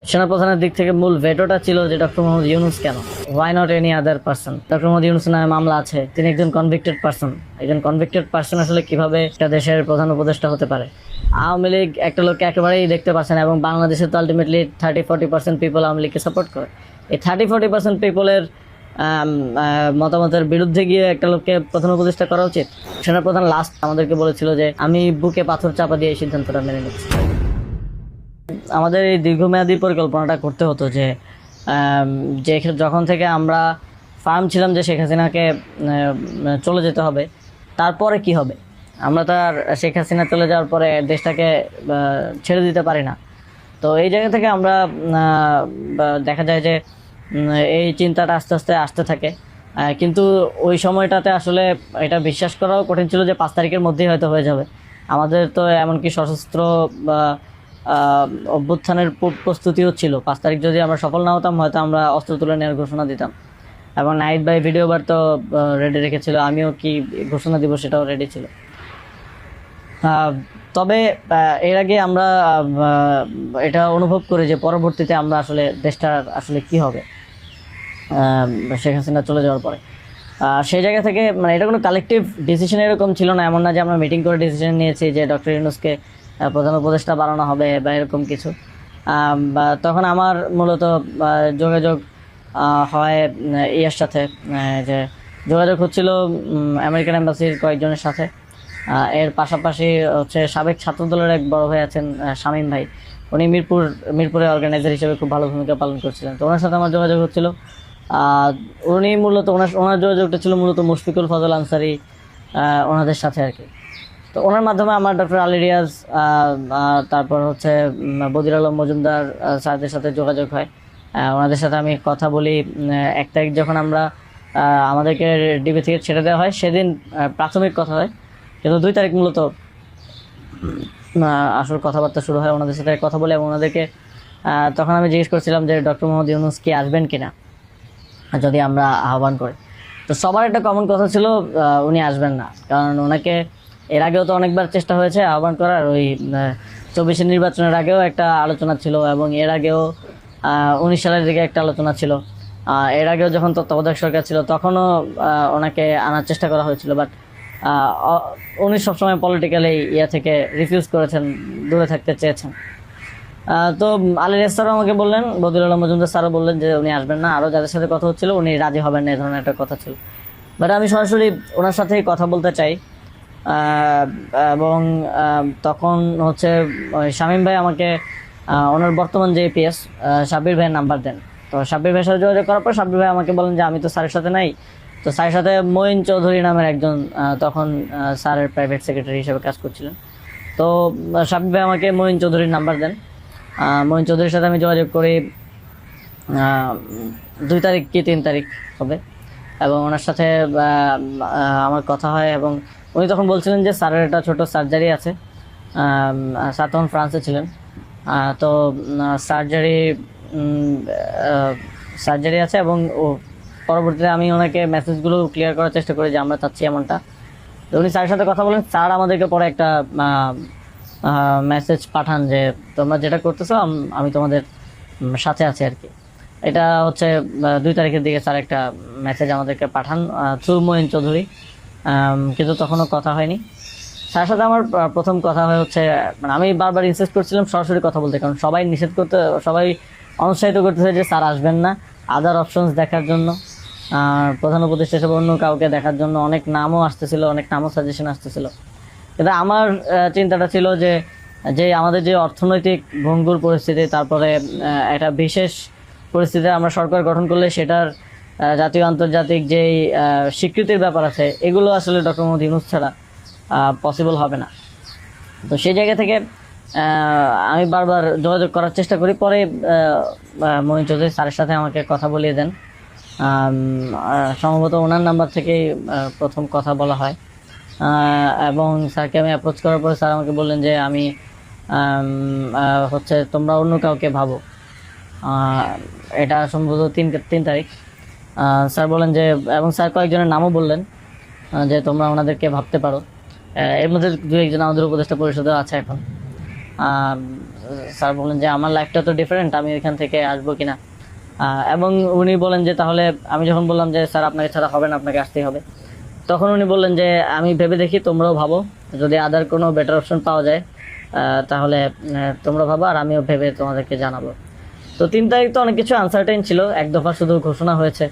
সেনাপ্রধানের দিক থেকে মূল ভেটোটা ছিল যে ডক্টর মোহাম্মদ ইউনূস কেন, why not any other person. Doctor Muhammad Yunus নামে মামলা আছে, তিনি একজন কনভিক্টেড পার্সন। একজন কনভিক্টেড পার্সন আসলে কিভাবে একটা দেশের প্রধান উপদেষ্টা হতে পারে? আওয়ামী লীগ একটা লোককে একেবারেই দেখতে পাচ্ছে না, এবং বাংলাদেশে তো আলটিমেটলি 30-40% পিপল আওয়ামী লীগকে সাপোর্ট করে। এই 30-40% পিপলের মতামতের বিরুদ্ধে গিয়ে একটা লোককে প্রধান উপদেষ্টা করা উচিত? সেনাপ্রধান লাস্ট আমাদেরকে বলেছিল যে আমি বুকে পাথর চাপা দিয়ে এই সিদ্ধান্তটা মেনে নিচ্ছি। আমাদের এই দীর্ঘমেয়াদী পরিকল্পনাটা করতে হতো যে যখন থেকে আমরা ফার্ম ছিলাম যে শেখ হাসিনাকে চলে যেতে হবে, তারপরে কি হবে? আমরা তো আর শেখ হাসিনা চলে যাওয়ার পরে দেশটাকে ছেড়ে দিতে পারি না। তো এই জায়গা থেকে আমরা দেখা যায় যে এই চিন্তাটা আস্তে আস্তে আসতে থাকে, কিন্তু ওই সময়টাতে আসলে এটা বিশ্বাস করাও কঠিন ছিল যে 5 তারিখের মধ্যেই হয়তো হয়ে যাবে। আমাদের তো এমনকি সশস্ত্র অভ্যুত্থানের প্রস্তুতিও ছিল। 5 তারিখ যদি আমরা সফল না হতাম, হয়তো আমরা অস্ত্র তুলে নেওয়ার ঘোষণা দিতাম, এবং নাইট বাই ভিডিও বার তো রেডি রেখেছিল, আমিও কি ঘোষণা দিব সেটাও রেডি ছিল। তবে এর আগে আমরা এটা অনুভব করি যে পরবর্তীতে আমরা আসলে দেশটার আসলে কি হবে শেখ হাসিনা চলে যাওয়ার পরে। সেই জায়গা থেকে মানে এটা কোনো কালেকটিভ ডিসিশন এরকম ছিল না, এমন না যে আমরা মিটিং করে ডিসিশন নিয়েছি যে ডক্টর ইউনূসকে প্রধান উপদেষ্টা বানানো হবে বা এরকম কিছু। তখন আমার মূলত যোগাযোগ হয় ইয়ার সাথে, যে যোগাযোগ হচ্ছিল আমেরিকান এম্বাসির কয়েকজনের সাথে। এর পাশাপাশি হচ্ছে সাবেক ছাত্রদলের এক বড় ভাই আছেন শামীম ভাই, উনি মিরপুরে অর্গানাইজার হিসেবে খুব ভালো ভূমিকা পালন করছিলেন। তো ওনার সাথে আমার যোগাযোগ হচ্ছিল। উনি মূলত ওনার যোগাযোগটা ছিল মূলত মুশফিকুল ফজল আনসারি ওনাদের সাথে আর কি। তো ওনার মাধ্যমে আমার ডক্টর আলী রিয়াজ, তারপর হচ্ছে বদির আলম মজুমদার স্যারদের সাথে যোগাযোগ হয়। ওনাদের সাথে আমি কথা বলি। 1 তারিখ যখন আমরা আমাদেরকে ডিবি থেকে ছেড়ে দেওয়া হয়, সেদিন প্রাথমিক কথা হয়, কিন্তু 2 তারিখ মূলত আসল কথাবার্তা শুরু হয়। ওনাদের সাথে কথা বলে এবং ওনাদেরকে তখন আমি জিজ্ঞেস করছিলাম যে ডক্টর মোহাম্মদ ইউনূস কি আসবেন কিনা যদি আমরা আহ্বান করি। তো সবার একটা কমন কথা ছিল উনি আসবেন না, কারণ ওনাকে এর আগেও তো অনেকবার চেষ্টা হয়েছে আহ্বান করার। ওই 24 নির্বাচনের আগেও একটা আলোচনা ছিল, এবং এর আগেও 19 সালের দিকে একটা আলোচনা ছিল। এর আগেও যখন তত্ত্বাবধায়ক সরকার ছিল তখনও ওনাকে আনার চেষ্টা করা হয়েছিল, বাট উনি সবসময় পলিটিক্যালি থেকে রিফিউজ করেছেন, দূরে থাকতে চেয়েছেন। তো আলী রিয়াজ স্যারও আমাকে বললেন, বদির আলম মজুমদার স্যারও বললেন যে উনি আসবেন না, আরও যাদের সাথে কথা হচ্ছিল উনি রাজি হবেন না, এই ধরনের একটা কথা ছিল। বাট আমি সরাসরি ওনার সাথেই কথা বলতে চাই, এবং তখন হচ্ছে শামীম ভাই আমাকে ওনার বর্তমান যে এপিএস সাব্বির ভাইয়ের নাম্বার দেন। তো সাব্বির ভাইয়ের সাথে যোগাযোগ করার পর সাব্বির ভাই আমাকে বলেন যে আমি তো স্যারের সাথে নাই। তো স্যারের সাথে মঈন চৌধুরী নামের একজন তখন স্যারের প্রাইভেট সেক্রেটারি হিসেবে কাজ করছিলেন। তো সাব্বির ভাই আমাকে মঈন চৌধুরীর নাম্বার দেন। মঈন চৌধুরীর সাথে আমি যোগাযোগ করি 2 তারিখ কি 3 তারিখ হবে, এবং ওনার সাথে আমার কথা হয়। এবং উনি তখন বলছিলেন যে স্যারের একটা ছোটো সার্জারি আছে। স্যার তখন ফ্রান্সে ছিলেন। তো সার্জারি আছে, এবং পরবর্তীতে আমি ওনাকে মেসেজগুলো ক্লিয়ার করার চেষ্টা করি যে আমরা চাচ্ছি এমনটা। তো উনি স্যারের সাথে কথা বলেন। স্যার আমাদেরকে পরে একটা মেসেজ পাঠান যে তোমরা যেটা করতেছো আমি তোমাদের সাথে আছি আর কি। এটা হচ্ছে 2 তারিখের দিকে স্যার একটা মেসেজ আমাদেরকে পাঠান থ্রু মঈন চৌধুরী, কিন্তু তখনও কথা হয়নি। স্যারের সাথে আমার প্রথম কথা হচ্ছে, মানে আমি বারবার ইনসিস্ট করছিলাম সরাসরি কথা বলতে, কারণ সবাই সবাই অনুৎসাহিত করতেছে যে স্যার আসবেন না, আদার অপশনস দেখার জন্য, প্রধান উপদেষ্টা হিসেবে অন্য কাউকে দেখার জন্য অনেক নামও আসতেছিল, অনেক নামও সাজেশন আসতেছিল। কিন্তু আমার চিন্তাটা ছিল যে আমাদের যে অর্থনৈতিক ভঙ্গুর পরিস্থিতি, তারপরে একটা বিশেষ পরিস্থিতিতে আমরা সরকার গঠন করলে সেটার জাতীয় আন্তর্জাতিক যেই স্বীকৃতির ব্যাপার আছে, এগুলো আসলে ডক্টর মোহাম্মদ ইউনূস ছাড়া পসিবল হবে না। তো সেই জায়গা থেকে আমি বারবার যোগাযোগ করার চেষ্টা করি। পরে মঈন চৌধুরী স্যারের সাথে আমাকে কথা বলিয়ে দেন। সম্ভবত ওনার নাম্বার থেকেই প্রথম কথা বলা হয়, এবং স্যারকে আমি অ্যাপ্রোচ করার পরে স্যার আমাকে বললেন যে আমি হচ্ছে তোমরা অন্য কাউকে ভাবো। এটা সম্ভবত 3 তারিখ। স্যার বলেন যে, এবং স্যার কয়েকজনের নামও বললেন যে তোমরা ওনাদেরকে ভাবতে পারো। এর মধ্যে 2-1 জন আমাদের উপদেষ্টা পরিষদে আছে এখন। স্যার বলেন যে আমার লাইফটা তো ডিফারেন্ট, আমি এখান থেকে আসবো কিনা। এবং উনি বলেন যে তাহলে, আমি যখন বললাম যে স্যার আপনাকে ছাড়া হবে না, আপনাকে আসতেই হবে, তখন উনি বললেন যে আমি ভেবে দেখি, তোমরাও ভাবো, যদি আদার কোনো বেটার অপশন পাওয়া যায় তাহলে তোমরা ভাবো, আর আমিও ভেবে তোমাদেরকে জানাবো। তো 3 তারিখ তো অনেক কিছু আনসার্টেন ছিল, এক দফা শুধু ঘোষণা হয়েছে,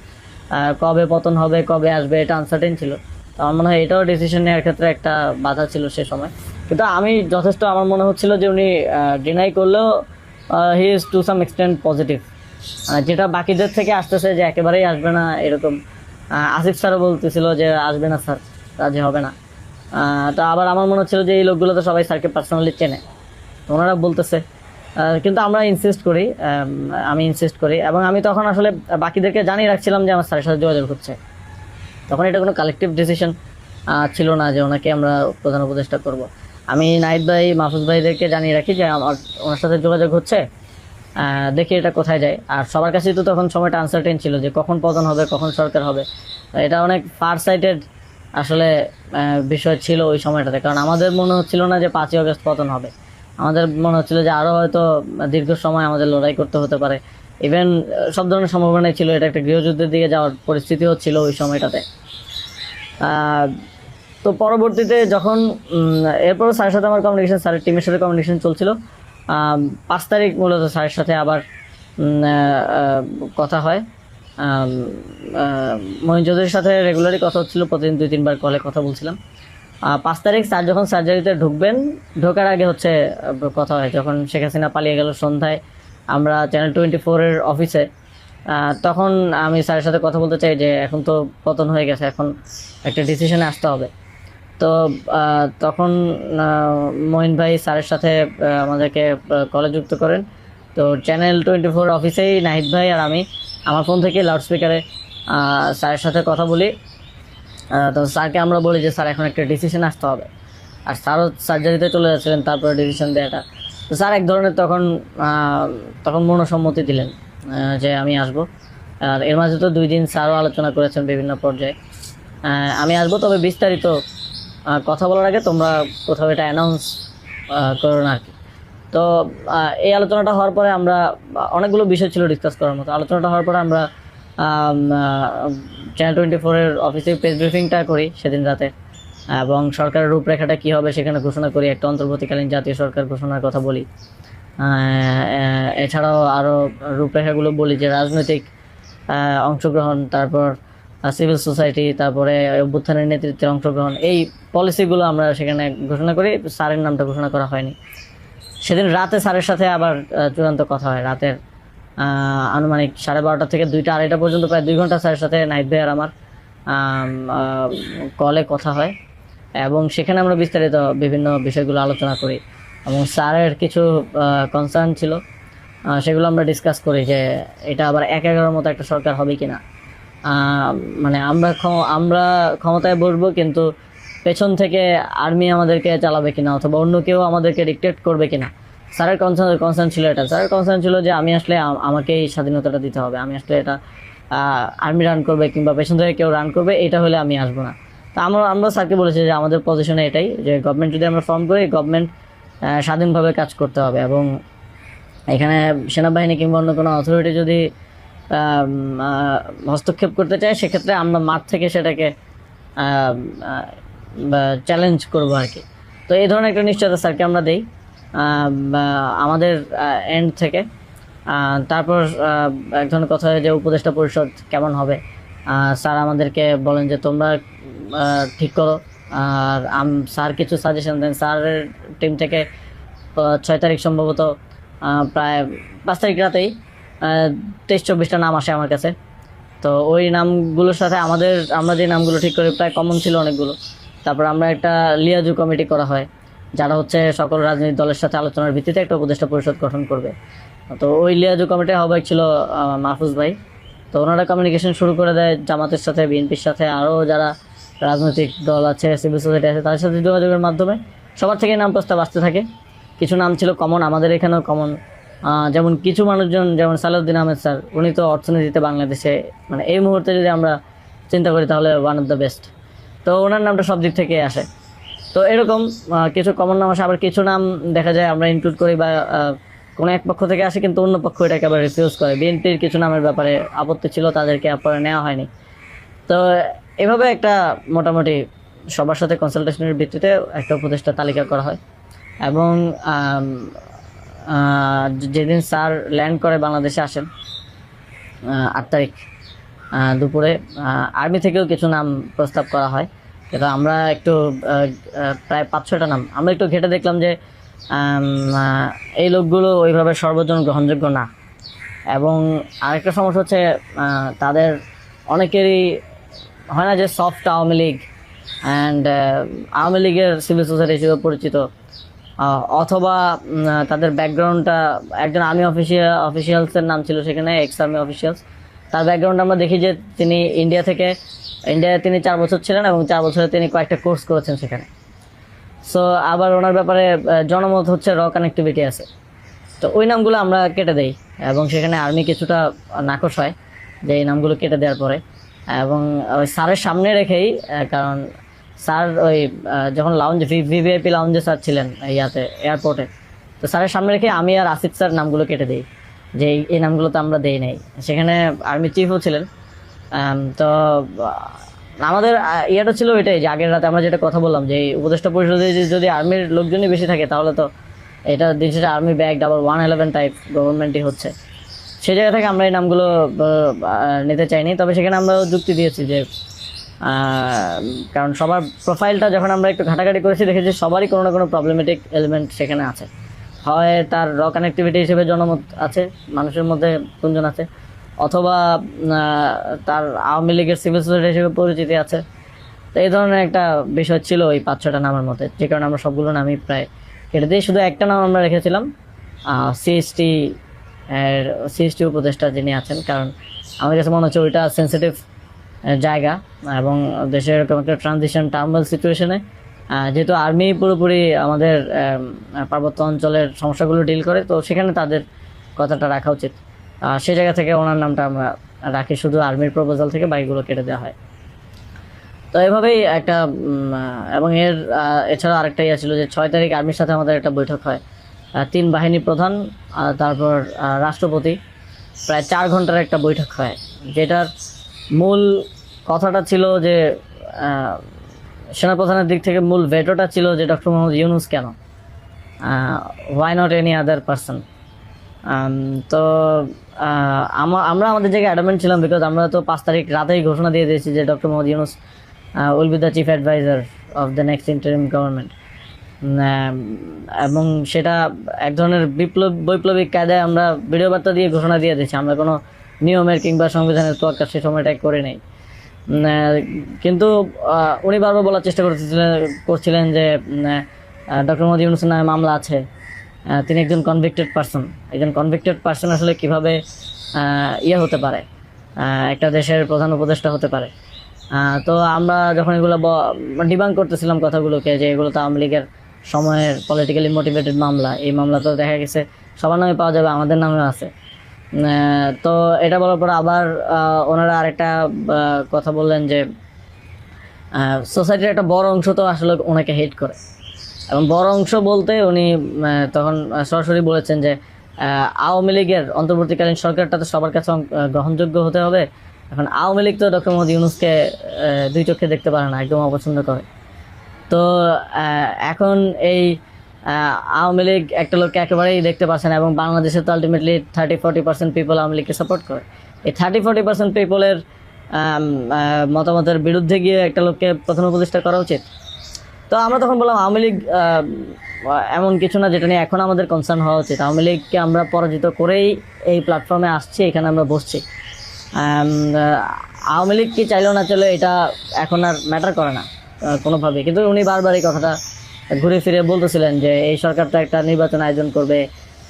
কবে পতন হবে, কবে আসবে, এটা আনসার্টেন ছিল। তো আমার মনে হয় এটাও ডিসিশন নেওয়ার ক্ষেত্রে একটা বাধা ছিল সে সময়। কিন্তু আমি যথেষ্ট, আমার মনে হচ্ছিল যে উনি ডিনাই করলেও he is to some extent positive, যেটা বাকিদের থেকে আসতেছে যে একেবারেই আসবে না এরকম। আসিফ স্যারও বলতেছিল যে আসবে না স্যার, রাজি হবে না। তো আবার আমার মনে হচ্ছিল যে এই লোকগুলো তো সবাই স্যারকে পার্সোনালি চেনে, তো ওনারা বলতেছে। কিন্তু আমরা ইনসিস্ট করি, আমি ইনসিস্ট করি, এবং আমি তখন আসলে বাকিদেরকে জানিয়ে রাখছিলাম যে আমার স্যারের সাথে যোগাযোগ হচ্ছে। তখন এটা কোনো কালেকটিভ ডিসিশন ছিল না যে ওনাকে আমরা প্রধান উপদেষ্টা করব। আমি নাহিদ ভাই, মাহফুজ ভাইদেরকে জানিয়ে রাখি যে আমার ওনার সাথে যোগাযোগ হচ্ছে, দেখি এটা কোথায় যায়। আর সবার কাছেই তো তখন সময়টা আনসার্টেন ছিল যে কখন পতন হবে, কখন সরকার হবে। এটা অনেক ফার সাইটেড আসলে বিষয় ছিল ওই সময়টাতে, কারণ আমাদের মনে হচ্ছিল না যে 5ই আগস্ট পতন হবে। আমাদের মনে হচ্ছিল যে আরও হয়তো দীর্ঘ সময় আমাদের লড়াই করতে হতে পারে। ইভেন সব ধরনের সম্ভাবনাই ছিল, এটা একটা গৃহযুদ্ধের দিকে যাওয়ার পরিস্থিতিও ছিল ওই সময়টাতে। তো পরবর্তীতে যখন এরপর স্যারের সাথে আমার কমিউনিকেশন, স্যারের টিমের সাথে কমিউনিকেশন চলছিল। 5 তারিখ মূলত স্যারের সাথে আবার কথা হয়। মহিন চৌধুরীর সাথে রেগুলারই কথা হচ্ছিল, প্রতিদিন 2-3 বার কলে কথা বলছিলাম। 5 তারিখ স্যার যখন সার্জারিতে ঢুকবেন, ঢোকার আগে হচ্ছে কথা হয়, যখন শেখ হাসিনা পালিয়ে গেল সন্ধ্যায় আমরা চ্যানেল 24-এর অফিসে। তখন আমি স্যারের সাথে কথা বলতে চাই যে এখন তো পতন হয়ে গেছে, এখন একটা ডিসিশনে আসতে হবে। তো তখন মহিন ভাই স্যারের সাথে আমাদেরকে কলে যুক্ত করেন। তো চ্যানেল 24 অফিসেই নাহিদ ভাই আর আমি আমার ফোন থেকে লাউডস্পিকারে স্যারের সাথে কথা বলি। তো স্যারকে আমরা বলি যে স্যার এখন একটা ডিসিশন আসতে হবে, আর স্যারও সার্জারিতে চলে যাচ্ছিলেন তারপরে ডিসিশন দেওয়াটা। তো স্যার এক ধরনের তখন মনসম্মতি দিলেন যে আমি আসব। আর এর মাঝে তো 2 দিন স্যারও আলোচনা করেছেন বিভিন্ন পর্যায়ে, আমি আসবো, তবে বিস্তারিত কথা বলার আগে তোমরা কোথাও এটা অ্যানাউন্স করো না আর কি। তো এই আলোচনাটা হওয়ার পরে আমরা, অনেকগুলো বিষয় ছিল ডিসকাস করার মতো। আলোচনাটা হওয়ার পরে আমরা চ্যানেল 24-এর অফিসে প্রেস ব্রিফিংটা করি সেদিন রাতে, এবং সরকারের রূপরেখাটা কী হবে সেখানে ঘোষণা করি, একটা অন্তর্বর্তীকালীন জাতীয় সরকার ঘোষণার কথা বলি। এছাড়াও আরও রূপরেখাগুলো বলি যে রাজনৈতিক অংশগ্রহণ, তারপর সিভিল সোসাইটি, তারপরে অভ্যুত্থানের নেতৃত্বের অংশগ্রহণ, এই পলিসিগুলো আমরা সেখানে ঘোষণা করি। স্যারের নামটা ঘোষণা করা হয়নি। সেদিন রাতে স্যারের সাথে আবার চূড়ান্ত কথা হয়, রাতের আনুমানিক 12:30 থেকে 2টা-2:30 পর্যন্ত প্রায় 2 ঘন্টা স্যারের সাথে নাহিদ ভাই আর আমার কলে কথা হয়, এবং সেখানে আমরা বিস্তারিত বিভিন্ন বিষয়গুলো আলোচনা করি, এবং স্যারের কিছু কনসার্ন ছিল সেগুলো আমরা ডিসকাস করি যে এটা আবার 1-11 মতো একটা সরকার হবে কিনা। মানে আমরা ক্ষমতায় বসবো, কিন্তু পেছন থেকে আর্মি আমাদেরকে চালাবে কিনা, অথবা অন্য কেউ আমাদেরকে ডিক্টেট করবে কিনা। স্যারের কনসার্ন ছিল এটা। স্যারের কনসার্ন ছিল যে আমি আসলে আমাকেই স্বাধীনতাটা দিতে হবে, আমি আসলে এটা আর্মি রান করবে কিংবা পেছন থেকে কেউ রান করবে, এটা হলে আমি আসবো না। তা আমরা স্যারকে বলেছি যে আমাদের পজিশনে এটাই, যে গভর্নমেন্ট যদি আমরা ফর্ম করি, গভর্নমেন্ট স্বাধীনভাবে কাজ করতে হবে, এবং এখানে সেনাবাহিনী কিংবা অন্য কোনো অথরিটি যদি হস্তক্ষেপ করতে চায়, সেক্ষেত্রে আমরা মাঠ থেকে সেটাকে চ্যালেঞ্জ করবো আর কি। তো এই ধরনের একটা নিশ্চয়তা স্যারকে আমরা দিই আমাদের এন্ড থেকে। তারপর এক ধরনের কথা হয় যে উপদেষ্টা পরিষদ কেমন হবে, স্যার আমাদেরকে বলেন যে তোমরা ঠিক করো। আর স্যার কিছু সাজেশন দেন। স্যারের টিম থেকে 6 তারিখ সম্ভবত প্রায় 5 তারিখ রাতেই 23-24টা নাম আসে আমার কাছে। তো ওই নামগুলোর সাথে আমরা যে নামগুলো ঠিক করি প্রায় কমন ছিল অনেকগুলো। তারপর আমরা একটা লিয়াজু কমিটি করা হয়, যারা হচ্ছে সকল রাজনৈতিক দলের সাথে আলোচনার ভিত্তিতে একটা উপদেষ্টা পরিষদ গঠন করবে। তো ওই লিয়াজু কমিটির আহ্বায়ক ছিল মাহফুজ ভাই। তো ওনারা কমিউনিকেশন শুরু করে দেয় জামাতের সাথে, বিএনপির সাথে, আরও যারা রাজনৈতিক দল আছে, সিভিল সোসাইটি আছে, তাদের সাথে যোগাযোগের মাধ্যমে সবার থেকে নাম প্রস্তাব আসতে থাকে। কিছু নাম ছিল কমন, আমাদের এখানেও কমন। যেমন কিছু মানুষজন, যেমন সালাউদ্দিন আহমেদ স্যার, উনি তো অর্থনীতিতে বাংলাদেশে মানে এই মুহূর্তে যদি আমরা চিন্তা করি তাহলে ওয়ান অফ দ্য বেস্ট। তো ওনার নামটা সব দিক থেকে আসে। তো এরকম কিছু কমন নাম আসে, আবার কিছু নাম দেখা যায় আমরা ইনক্লুড করি বা কোনো এক পক্ষ থেকে আসে, কিন্তু অন্য পক্ষ এটাকে আবার রিফিউজ করে। বিএনপির কিছু নামের ব্যাপারে আপত্তি ছিল, তাদেরকে পরে নেওয়া হয়নি। তো এভাবে একটা মোটামুটি সবার সাথে কনসালটেশনের ভিত্তিতে একটা উপদেষ্টা তালিকা করা হয়। এবং যেদিন স্যার ল্যান্ড করে বাংলাদেশে আসেন 8 তারিখ দুপুরে, আর্মি থেকেও কিছু নাম প্রস্তাব করা হয়। কিন্তু আমরা একটু প্রায় 5-6টা নাম আমরা একটু ঘেটে দেখলাম যে এই লোকগুলো ওইভাবে সর্বজন গ্রহণযোগ্য না। এবং আরেকটা সমস্যা হচ্ছে তাদের অনেকেরই হয় না যে সফট আওয়ামী লীগ অ্যান্ড আওয়ামী লীগের সিভিল সোসাইটি হিসেবে পরিচিত, অথবা তাদের ব্যাকগ্রাউন্ডটা একজন আর্মি অফিসিয়ালসের নাম ছিল সেখানে, এক্স আর্মি অফিসিয়ালস। তার ব্যাকগ্রাউন্ড আমরা দেখি যে তিনি ইন্ডিয়ায় তিনি 4 বছর ছিলেন এবং 4 বছরে তিনি কয়েকটা কোর্স করেছেন সেখানে। সো আবার ওনার ব্যাপারে জনমত হচ্ছে র কানেক্টিভিটি আছে। তো ওই নামগুলো আমরা কেটে দেই এবং সেখানে আর্মি কিছুটা নাকশ হয় যে এই নামগুলো কেটে দেওয়ার পরে। এবং ওই স্যারের সামনে রেখেই, কারণ স্যার ওই যখন ভিভিআইপি লাউঞ্জে স্যার ছিলেন এয়ারপোর্টে, তো স্যারের সামনে রেখে আমি আর আসিফ স্যার নামগুলো কেটে দিই যে এই নামগুলো তো আমরা দেই নাই। সেখানে আর্মি চিফও ছিলেন। তো আমাদের ইয়েটা ছিল এটাই যে আগের রাতে আমরা যেটা কথা বললাম যে এই উপদেষ্টা পরিষদে যদি আর্মির লোকজনই বেশি থাকে তাহলে তো এটা দিন শেষে আর্মি ব্যাগ ডাবল 111 টাইপ গভর্নমেন্টই হচ্ছে। সেই জায়গা থেকে আমরা এই নামগুলো নিতে চাইনি। তবে সেখানে আমরা যুক্তি দিয়েছি যে কারণ সবার প্রোফাইলটা যখন আমরা একটু ঘাটাঘাটি করেছি দেখেছি সবারই কোনো না কোনো প্রবলেমেটিক এলিমেন্ট সেখানে আছে। হয় তার র কানেক্টিভিটি হিসেবে জনমত আছে, মানুষের মধ্যে গুঞ্জন আছে, অথবা তার আওয়ামী লীগের সিভিল সোসাইটি হিসেবে পরিচিতি আছে। তো এই ধরনের একটা বিষয় ছিল ওই 5-6টা নামের মধ্যে, যে কারণে আমরা সবগুলো নামই প্রায় কেটে দিয়ে শুধু একটা নাম আমরা রেখেছিলাম সিএসটি উপদেষ্টা যিনি আছেন। কারণ আমার কাছে মনে হচ্ছে ওইটা সেন্সিটিভ জায়গা এবং দেশের এরকম একটা ট্রানজিশন টার্মাল সিচুয়েশনে যেহেতু আর্মি পুরোপুরি আমাদের পার্বত্য অঞ্চলের সমস্যাগুলো ডিল করে, তো সেখানে তাদের কথাটা রাখা উচিত। সেই জায়গা থেকে ওনার নামটা আমরা রাখি, শুধু আর্মির প্রপোজাল থেকে বাকিগুলো কেটে দেওয়া হয়। তো এভাবেই একটা এবং এছাড়া আরেকটা ইয়ে ছিল যে 6 তারিখ আর্মির সাথে আমাদের একটা বৈঠক হয়, 3 বাহিনী প্রধান তারপর রাষ্ট্রপতি, প্রায় 4 ঘন্টার একটা বৈঠক হয়। যেটার মূল কথাটা ছিল যে সেনাপ্রধানের দিক থেকে মূল ভেটোটা ছিল যে ডক্টর মোহাম্মদ ইউনূস কেন, why not any other person. তো আমরা আমাদের জায়গায় অ্যাডামেন্ট ছিলাম, বিকজ আমরা তো 5 তারিখ রাতেই ঘোষণা দিয়ে দিয়েছি যে doctor Muhammad Yunus will be the chief adviser of the next interim government. এবং সেটা এক ধরনের বৈপ্লবিক কায়দায় আমরা ভিডিও বার্তা দিয়ে ঘোষণা দিয়ে দিয়েছি, আমরা কোনো নিয়মের কিংবা সংবিধানের তোয়াক্কা সে সময়টাই করে নেই। কিন্তু উনি বারবার বলার চেষ্টা করছিলেন যে ডক্টর মোহাম্মদ ইউনূসের নামে মামলা আছে, তিনি একজন কনভিক্টেড পার্সন আসলে কীভাবে হতে পারে, একটা দেশের প্রধান উপদেষ্টা হতে পারে। তো আমরা যখন এগুলো ডিবাঙ্ক করতেছিলাম কথাগুলোকে যে এগুলো তো আওয়ামী লীগের সময়ের পলিটিক্যালি মোটিভেটেড মামলা, এই মামলা তো দেখা গেছে সবার নামে পাওয়া যাবে, আমাদের নামেও আছে। তো এটা বলার পর আবার ওনারা আরেকটা কথা বললেন যে সোসাইটির একটা বড় অংশ তো আসলে ওনাকে হেট করে, এবং বড় অংশ বলতে উনি তখন সরাসরি বলেছেন যে আওয়ামী লীগের অন্তর্বর্তীকালীন সরকারটা তো সবার কাছে গ্রহণযোগ্য হতে হবে। এখন আওয়ামী লীগ তো ডক্টর মোহাম্মদ ইউনূসকে 2 চোখে দেখতে পারে না, একদম অপছন্দ করে। তো এখন এই আওয়ামী লীগ একটা লোককে একেবারেই দেখতে পাচ্ছে না, এবং বাংলাদেশে তো আলটিমেটলি 30-40% পিপল আওয়ামী লীগকে সাপোর্ট করে। এই 30-40% পিপলের মতামতের বিরুদ্ধে গিয়ে একটা লোককে প্রথম উপদেষ্টা করা উচিত। তো আমরা তখন বললাম আওয়ামী লীগ এমন কিছু না যেটা নিয়ে এখন আমাদের কনসার্ন হওয়া উচিত। আওয়ামী লীগকে আমরা পরাজিত করেই এই প্ল্যাটফর্মে আসছি, এখানে আমরা বসছি। আওয়ামী লীগ কি চাইলেও না চলে এটা এখন আর ম্যাটার করে না কোনোভাবে। কিন্তু উনি বারবার এই কথাটা ঘুরে ফিরে বলতেছিলেন যে এই সরকার তো একটা নির্বাচন আয়োজন করবে,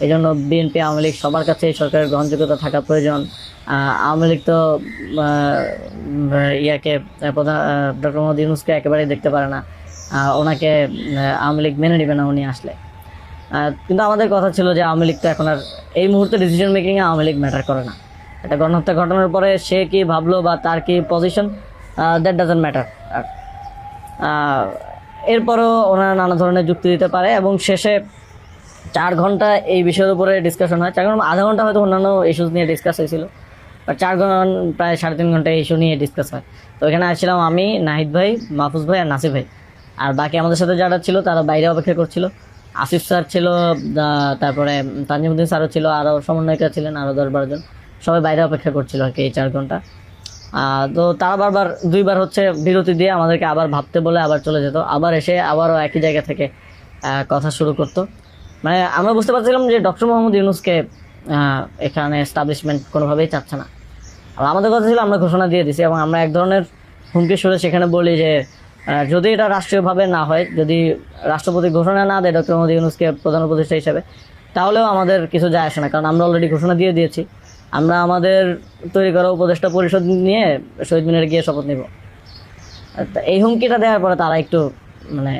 এই জন্য বিএনপি আওয়ামী লীগ সবার কাছে এই সরকারের গ্রহণযোগ্যতা থাকা প্রয়োজন। আওয়ামী লীগ তো প্রধান ডক্টর মোহাম্মদ ইউনূসকে একেবারেই দেখতে পারে না, ওনাকে আওয়ামী লীগ মেনে নেবে না উনি আসলে। কিন্তু আমাদের কথা ছিল যে আওয়ামী লীগ তো এখন আর এই মুহূর্তে ডিসিশন মেকিংয়ে আওয়ামী লীগ ম্যাটার করে না। একটা গণহত্যা ঘটনার পরে সে কি ভাবলো বা তার কি পজিশন, দ্যাট ডাজন্ট ম্যাটার। এরপরও ওনারা নানা ধরনের যুক্তি দিতে পারে, এবং শেষে 4 ঘন্টা এই বিষয়ের উপরে ডিসকাশন হয়। 4 ঘন্টা, আধা ঘন্টা হয়তো অন্যান্য ইস্যুস নিয়ে ডিসকাস হয়েছিল, বাট 4 ঘন্টা প্রায় 3.5 ঘন্টা ইস্যু নিয়ে ডিসকাস হয়। তো এখানে আসছিলাম আমি, নাহিদ ভাই, মাহফুজ ভাই আর নাসির ভাই। আর বাকি আমাদের সাথে যারা ছিল তারা বাইরে অপেক্ষা করছিল। আসিফ স্যার ছিল, তারপরে তানজিমুদ্দিন স্যারও ছিল, আরও সমন্বয়করা ছিলেন, আরও 10-12 জন। সবাই বাইরে অপেক্ষা করছিল আর কি এই 4 ঘন্টা। তো তারা বারবার 2বার হচ্ছে বিরতি দিয়ে আমাদেরকে আবার ভাবতে বলে আবার চলে যেত, আবার এসে আবারও একই জায়গা থেকে কথা শুরু করতো। মানে আমরা বুঝতে পারছিলাম যে ডক্টর মোহাম্মদ ইউনূসকে এখানে এস্টাবলিশমেন্ট কোনোভাবেই চাচ্ছে না। আর আমাদের কথা ছিল আমরা ঘোষণা দিয়ে দিছি, এবং আমরা এক ধরনের হুমকি সুরে সেখানে বলি যে যদি এটা রাষ্ট্রীয়ভাবে না হয়, যদি রাষ্ট্রপতি ঘোষণা না দেয় ডক্টর মোহাম্মদ ইউনূসকে প্রধান উপদেষ্টা হিসেবে, তাহলেও আমাদের কিছু যায় আসে না, কারণ আমরা অলরেডি ঘোষণা দিয়ে দিয়েছি। আমরা আমাদের তৈরি করা উপদেষ্টা পরিষদ নিয়ে শহীদ মিনারে গিয়ে শপথ নিব। এই হুমকিটা দেওয়ার পরে তারা একটু মানে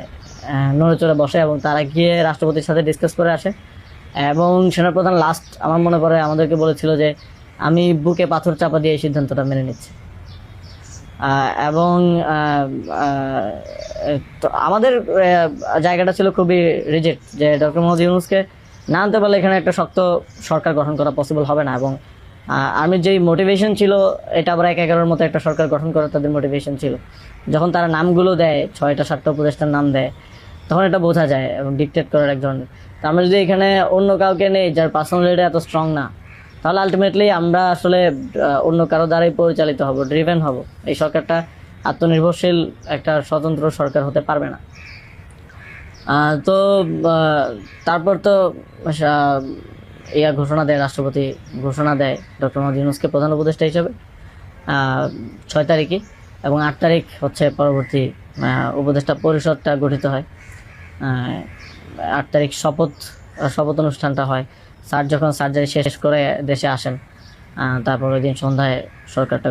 নড়েচড়ে বসে, এবং তারা গিয়ে রাষ্ট্রপতির সাথে ডিসকাস করে আসে। এবং সেনাপ্রধান লাস্ট আমার মনে পড়ে আমাদেরকে বলেছিল যে আমি বুকে পাথর চাপা দিয়ে এই সিদ্ধান্তটা মেনে নিচ্ছি। এবং তো আমাদের জায়গাটা ছিল খুবই রিজেক্ট, যে ডক্টর মোহাম্মদ ইউনূসকে না আনতে পারলে এখানে একটা শক্ত সরকার গঠন করা পসিবল হবে না। এবং আর্মির যেই মোটিভেশন ছিল, এটা আবার 1-11 মতো একটা সরকার গঠন করার তাদের মোটিভেশন ছিল। যখন তারা নামগুলো দেয়, 6টা-7টা উপদেষ্টার নাম দেয়, তখন এটা বোঝা যায়, এবং ডিকটেট করার এক ধরনের। তো আমরা যদি এখানে অন্য কাউকে নেই যার পার্সোনালিটি এত স্ট্রং না, তাহলে আলটিমেটলি আমরা আসলে অন্য কারো দ্বারাই পরিচালিত হব, ড্রিভেন হব। এই সরকারটা আত্মনির্ভরশীল একটা স্বতন্ত্র সরকার হতে পারবে না। তো তারপর তো ঘোষণা দেয়, রাষ্ট্রপতি ঘোষণা দেয় ডক্টর মোহাম্মদ ইউনূসকে প্রধান উপদেষ্টা হিসেবে 6 তারিখে, এবং 8 তারিখ হচ্ছে পরবর্তী উপদেষ্টা পরিষদটা গঠিত হয়। 8 তারিখ শপথ অনুষ্ঠানটা হয়। স্যার যখন সার্জারি শেষ করে দেশে আসেন, তারপর ওই দিন সন্ধ্যায় সরকারটা